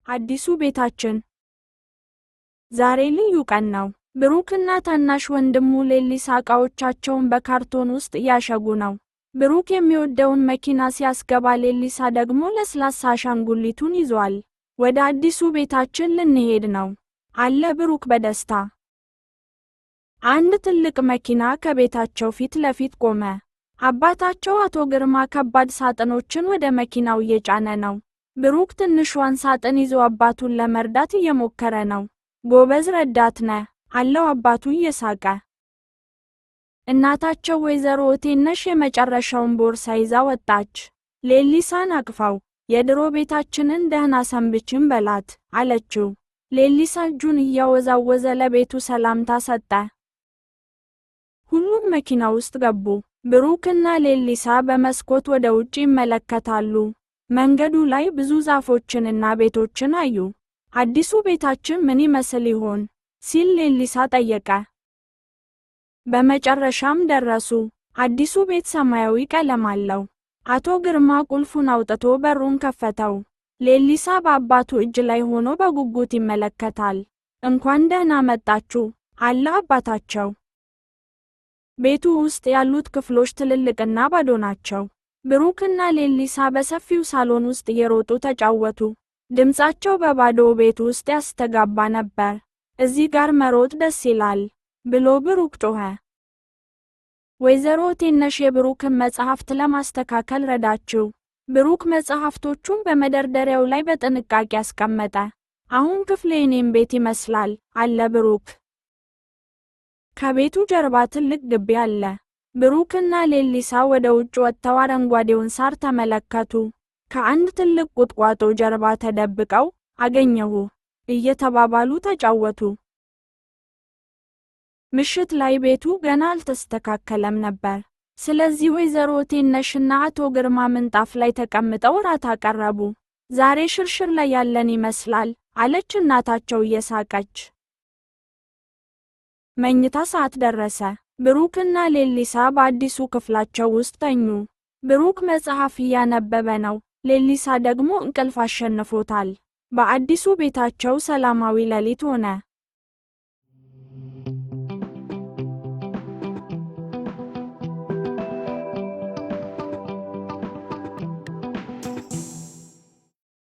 አዲሱ ቤታችን ዛሬ ልዩ ቀን ነው። ብሩክና ታናሽ ወንድሙ ሌሊሳ ዕቃዎቻቸውን በካርቶን ውስጥ እያሸጉ ነው። ብሩክ የሚወደውን መኪና ሲያስገባ ሌሊሳ ደግሞ ለስላሳ አሻንጉሊቱን ይዟል። ወደ አዲሱ ቤታችን ልንሄድ ነው አለ ብሩክ በደስታ። አንድ ትልቅ መኪና ከቤታቸው ፊት ለፊት ቆመ። አባታቸው አቶ ግርማ ከባድ ሳጥኖችን ወደ መኪናው እየጫነ ነው። ብሩክ ትንሿን ሳጥን ይዞ አባቱን ለመርዳት እየሞከረ ነው። ጎበዝ ረዳት ነህ አለው አባቱ እየሳቀ። እናታቸው ወይዘሮ እቴነሽ የመጨረሻውን ቦርሳ ይዛ ወጣች። ሌሊሳን አቅፋው የድሮ ቤታችንን ደህና ሰንብችን በላት አለችው። ሌሊሳ እጁን እያወዛወዘ ለቤቱ ሰላምታ ሰጠ። ሁሉም መኪና ውስጥ ገቡ። ብሩክና ሌሊሳ በመስኮት ወደ ውጭ ይመለከታሉ። መንገዱ ላይ ብዙ ዛፎችንና ቤቶችን አዩ። አዲሱ ቤታችን ምን ይመስል ይሆን ሲል ሌሊሳ ጠየቀ። በመጨረሻም ደረሱ። አዲሱ ቤት ሰማያዊ ቀለም አለው። አቶ ግርማ ቁልፉን አውጥቶ በሩን ከፈተው። ሌሊሳ በአባቱ እጅ ላይ ሆኖ በጉጉት ይመለከታል። እንኳን ደህና መጣችሁ አለ አባታቸው። ቤቱ ውስጥ ያሉት ክፍሎች ትልልቅና ባዶ ናቸው። ብሩክና ሌሊሳ በሰፊው ሳሎን ውስጥ እየሮጡ ተጫወቱ። ድምጻቸው በባዶው ቤት ውስጥ ያስተጋባ ነበር። እዚህ ጋር መሮጥ ደስ ይላል ብሎ ብሩክ ጮኸ። ወይዘሮ እቴነሽ የብሩክን መጽሐፍት ለማስተካከል ረዳችው። ብሩክ መጽሐፍቶቹን በመደርደሪያው ላይ በጥንቃቄ አስቀመጠ። አሁን ክፍሌ የኔም ቤት ይመስላል አለ ብሩክ። ከቤቱ ጀርባ ትልቅ ግቢ አለ። ብሩክና ሌሊሳ ወደ ውጭ ወጥተው አረንጓዴውን ሳር ተመለከቱ። ከአንድ ትልቅ ቁጥቋጦ ጀርባ ተደብቀው አገኘሁ እየተባባሉ ተጫወቱ። ምሽት ላይ ቤቱ ገና አልተስተካከለም ነበር። ስለዚህ ወይዘሮ እቴነሽና አቶ ግርማ ምንጣፍ ላይ ተቀምጠው እራት አቀረቡ። ዛሬ ሽርሽር ላይ ያለን ይመስላል አለች እናታቸው እየሳቀች። መኝታ ሰዓት ደረሰ። ብሩክና ሌሊሳ በአዲሱ ክፍላቸው ውስጥ ተኙ። ብሩክ መጽሐፍ እያነበበ ነው። ሌሊሳ ደግሞ እንቅልፍ አሸንፎታል። በአዲሱ ቤታቸው ሰላማዊ ሌሊት ሆነ።